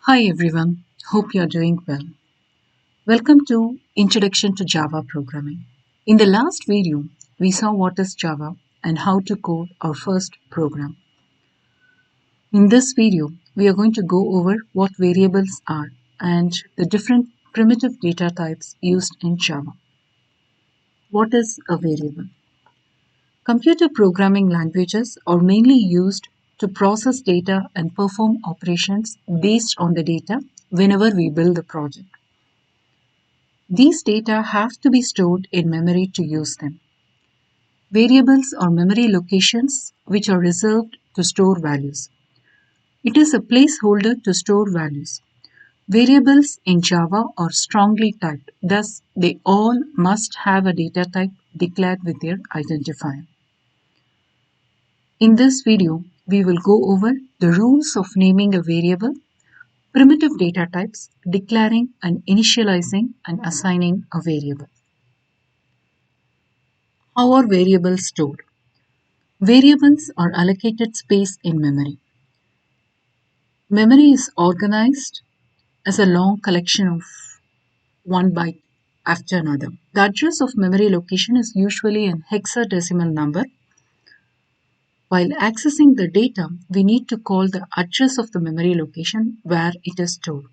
Hi everyone, hope you're doing well. Welcome to Introduction to Java Programming. In the last video, we saw what is Java and how to code our first program. In this video, we are going to go over what variables are and the different primitive data types used in Java. What is a variable? Computer programming languages are mainly used to process data and perform operations based on the data whenever we build the project. These data have to be stored in memory to use them. Variables are memory locations which are reserved to store values. It is a placeholder to store values. Variables in Java are strongly typed, thus they all must have a data type declared with their identifier. In this video, we will go over the rules of naming a variable, primitive data types, declaring and initializing and assigning a variable. How are variables stored? Variables are allocated space in memory. Memory is organized as a long collection of one byte after another. The address of memory location is usually an hexadecimal number. While accessing the data, we need to call the address of the memory location where it is stored.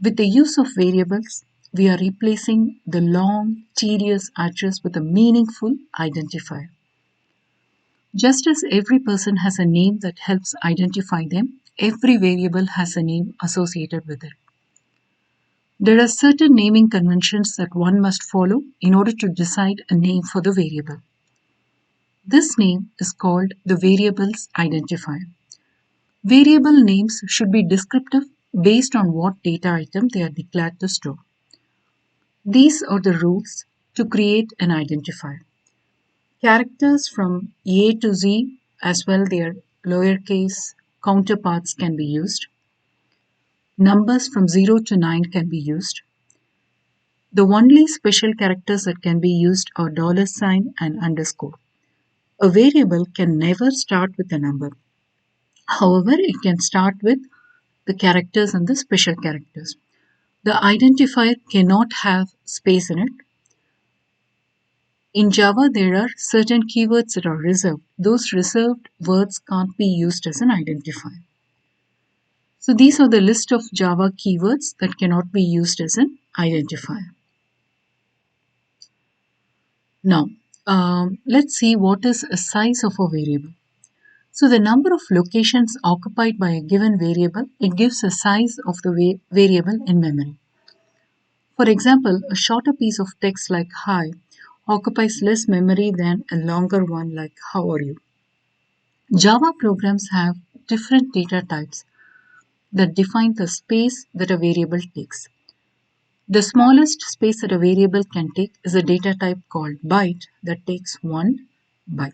With the use of variables, we are replacing the long, tedious address with a meaningful identifier. Just as every person has a name that helps identify them, every variable has a name associated with it. There are certain naming conventions that one must follow in order to decide a name for the variable. This name is called the variable's identifier. Variable names should be descriptive based on what data item they are declared to store. These are the rules to create an identifier. Characters from A to Z as well their lowercase counterparts can be used. Numbers from 0 to 9 can be used. The only special characters that can be used are $sign and underscore. A variable can never start with a number. However, it can start with the characters and the special characters. The identifier cannot have space in it. In Java, there are certain keywords that are reserved. Those reserved words can't be used as an identifier. So these are the list of Java keywords that cannot be used as an identifier. Now, let's see what is a size of a variable. So the number of locations occupied by a given variable, it gives a size of the variable in memory. For example, a shorter piece of text like hi occupies less memory than a longer one like how are you. Java programs have different data types that define the space that a variable takes. The smallest space that a variable can take is a data type called byte that takes 1 byte.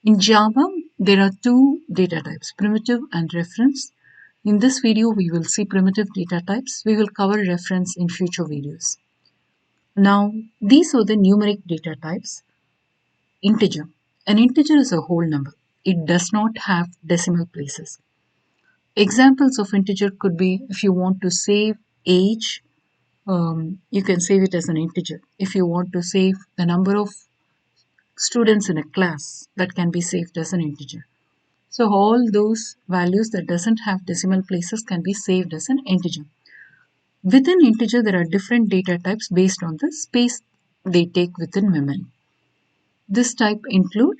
In Java, there are two data types, primitive and reference. In this video, we will see primitive data types. We will cover reference in future videos. Now, these are the numeric data types. Integer. An integer is a whole number. It does not have decimal places. Examples of integer could be if you want to save age, you can save it as an integer. If you want to save the number of students in a class, that can be saved as an integer. So all those values that doesn't have decimal places can be saved as an integer. Within integer, there are different data types based on the space they take within memory. This type include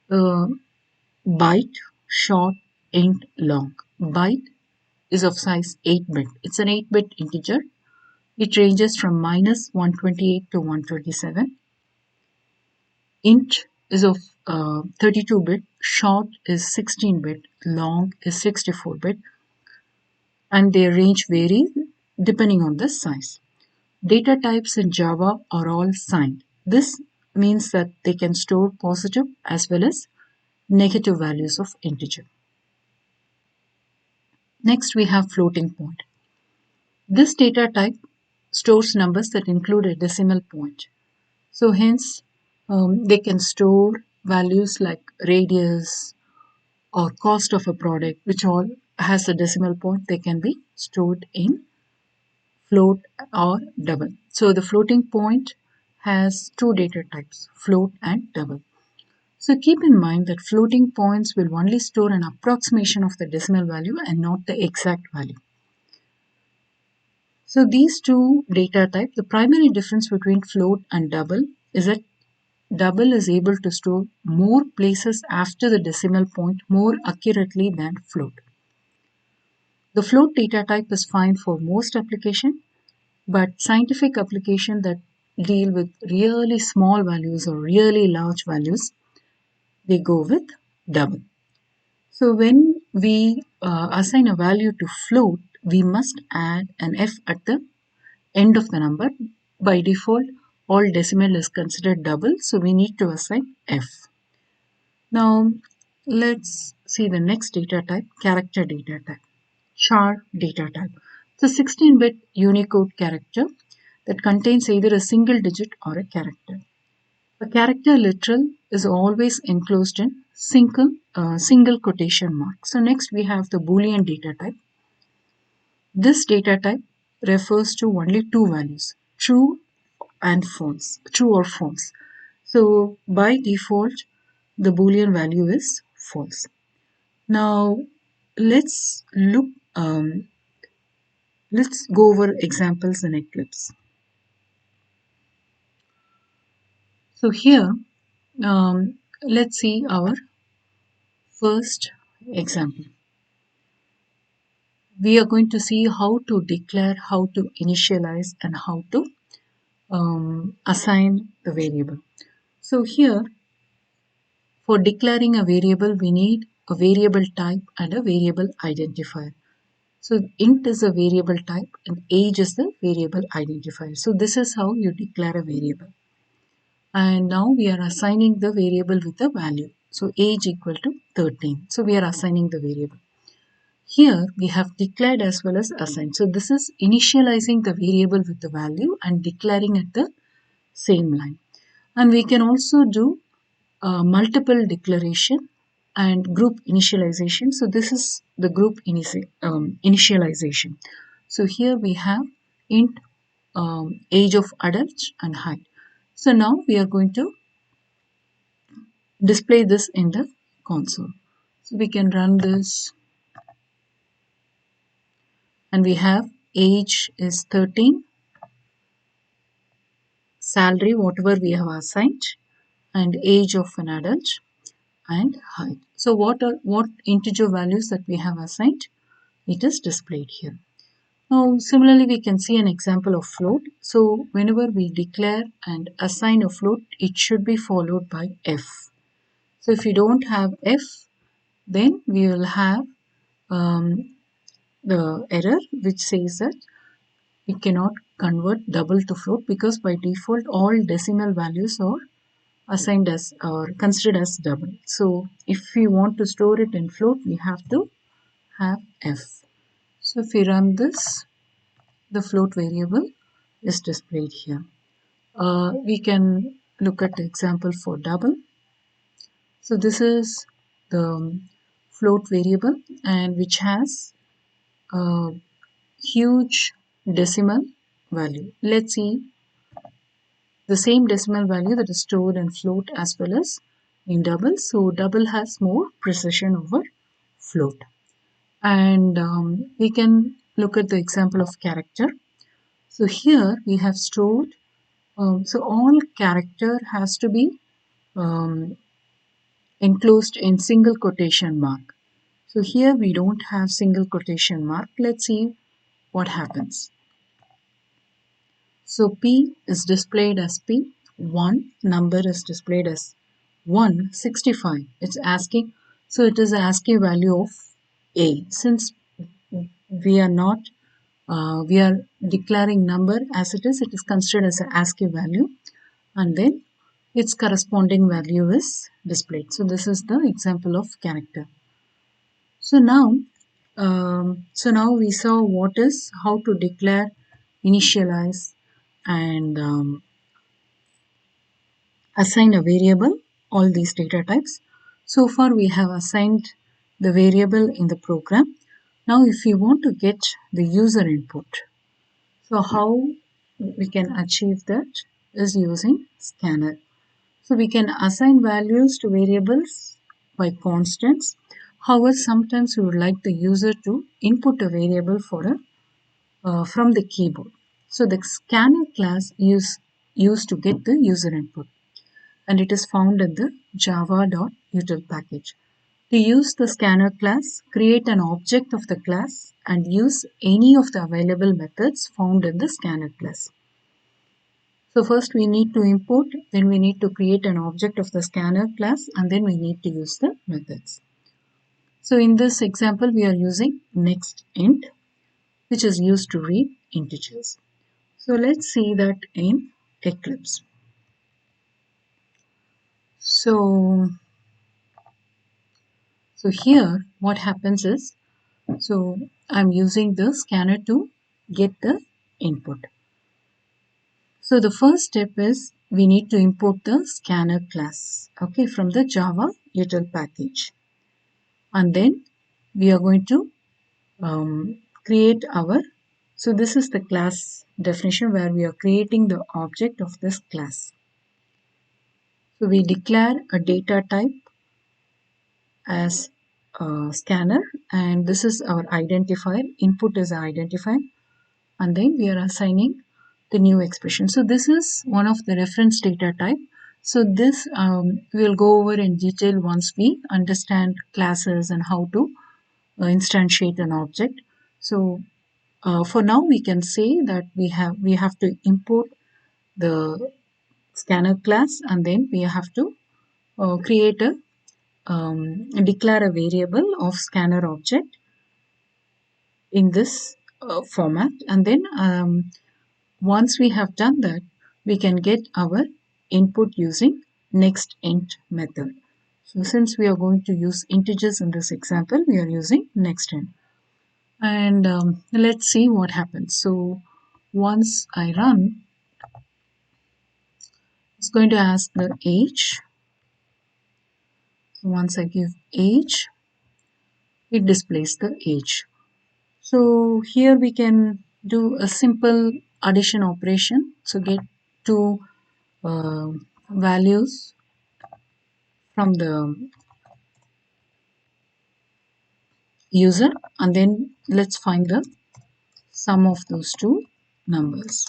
byte, short, int, long. Byte is of size 8-bit. It's an 8-bit integer. It ranges from minus 128 to 127. Int is of 32-bit, short is 16-bit, long is 64-bit, and their range varies depending on the size. Data types in Java are all signed. This means that they can store positive as well as negative values of integer. Next, we have floating point. This data type stores numbers that include a decimal point. So hence, they can store values like radius or cost of a product, which all has a decimal point, they can be stored in float or double. So the floating point has two data types, float and double. So keep in mind that floating points will only store an approximation of the decimal value and not the exact value. So these two data types, the primary difference between float and double is that double is able to store more places after the decimal point more accurately than float. The float data type is fine for most applications, but scientific applications that deal with really small values or really large values, they go with double. So when we assign a value to float, we must add an f at the end of the number. By default, all decimal is considered double, so we need to assign f. Now, let's see the next data type, character data type, char data type. It's a 16-bit Unicode character that contains either a single digit or a character. A character literal is always enclosed in single quotation mark. So next we have the Boolean data type. This data type refers to only two values, true and false, true or false. So by default, the Boolean value is false. Now let's um, let's go over examples in Eclipse. So here, let's see our first example. We are going to see how to declare, how to initialize, and how to assign the variable. So here, for declaring a variable, we need a variable type and a variable identifier. So int is a variable type and age is the variable identifier. So this is how you declare a variable. And now we are assigning the variable with a value. So age equal to 13. So we are assigning the variable. Here we have declared as well as assigned. So this is initializing the variable with the value and declaring at the same line. And we can also do multiple declaration and group initialization. So this is the group initialization. So here we have int age of adult and height. So now we are going to display this in the console. So we can run this and we have age is 13, salary whatever we have assigned, and age of an adult and height. So what integer values that we have assigned, it is displayed here. Now similarly we can see an example of float. So whenever we declare and assign a float, it should be followed by f. So if you don't have f, then we will have the error which says that we cannot convert double to float because by default all decimal values are assigned as or considered as double. So if we want to store it in float, we have to have f. So if we run this, the float variable is displayed here. We can look at the example for double. So this is the float variable and which has a huge decimal value. Let's see the same decimal value that is stored in float as well as in double. So double has more precision over float. And we can look at the example of character. So here we have stored, so all character has to be um, enclosed in single quotation mark. So here we don't have single quotation mark. Let's see what happens. So P is displayed as P, 1 number is displayed as 165. It's asking, so it is the ASCII value of A. Since we are not, we are declaring number as it is considered as an ASCII value and then its corresponding value is displayed. So this is the example of character. So now we saw how to declare, initialize, and assign a variable, all these data types. So far we have assigned the variable in the program. Now if you want to get the user input, so how we can achieve that is using scanner. So we can assign values to variables by constants. However, sometimes we would like the user to input a variable from the keyboard. So the scanner class is used to get the user input, and it is found in the java.util package. To use the scanner class, create an object of the class and use any of the available methods found in the scanner class. So first we need to import, then we need to create an object of the scanner class, and then we need to use the methods. So in this example, we are using nextInt, which is used to read integers. So let's see that in Eclipse. So, so here what happens is, so I'm using the scanner to get the input. So the first step is we need to import the scanner class, okay, from the Java util package. And then we are going to create our, so this is the class definition where we are creating the object of this class. So we declare a data type as a scanner, and this is our identifier. Input is our identifier, and then we are assigning the new expression. So this is one of the reference data type. So this we'll go over in detail once we understand classes and how to instantiate an object. So for now we can say that we have to import the scanner class, and then we have to create a declare a variable of scanner object in this format, and then once we have done that, we can get our input using nextInt method. So since we are going to use integers in this example, we are using nextInt. And let's see what happens. So once I run, it's going to ask the age. So once I give age, it displays the age. So here we can do a simple addition operation. So get two uh, values from the user, and then let's find the sum of those two numbers.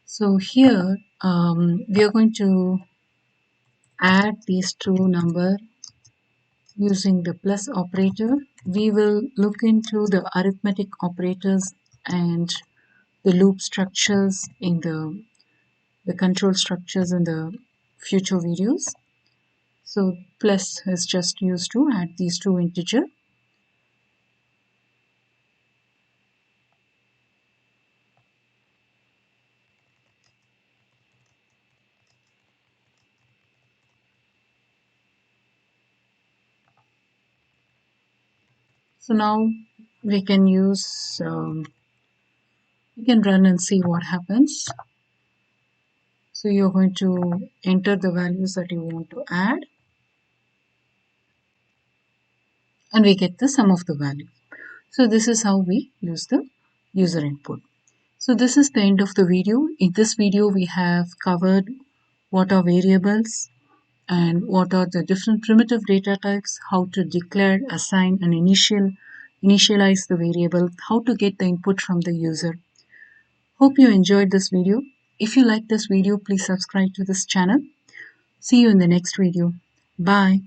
So here we are going to add these two numbers using the plus operator. We will look into the arithmetic operators and the loop structures in the control structures in the future videos. So plus is just used to add these two integers. So now we can use, we can run and see what happens. So you're going to enter the values that you want to add, and we get the sum of the value. So this is how we use the user input. So this is the end of the video. In this video, we have covered what are variables and what are the different primitive data types, how to declare, assign, and initialize the variable, how to get the input from the user. Hope you enjoyed this video. If you like this video, please subscribe to this channel. See you in the next video. Bye.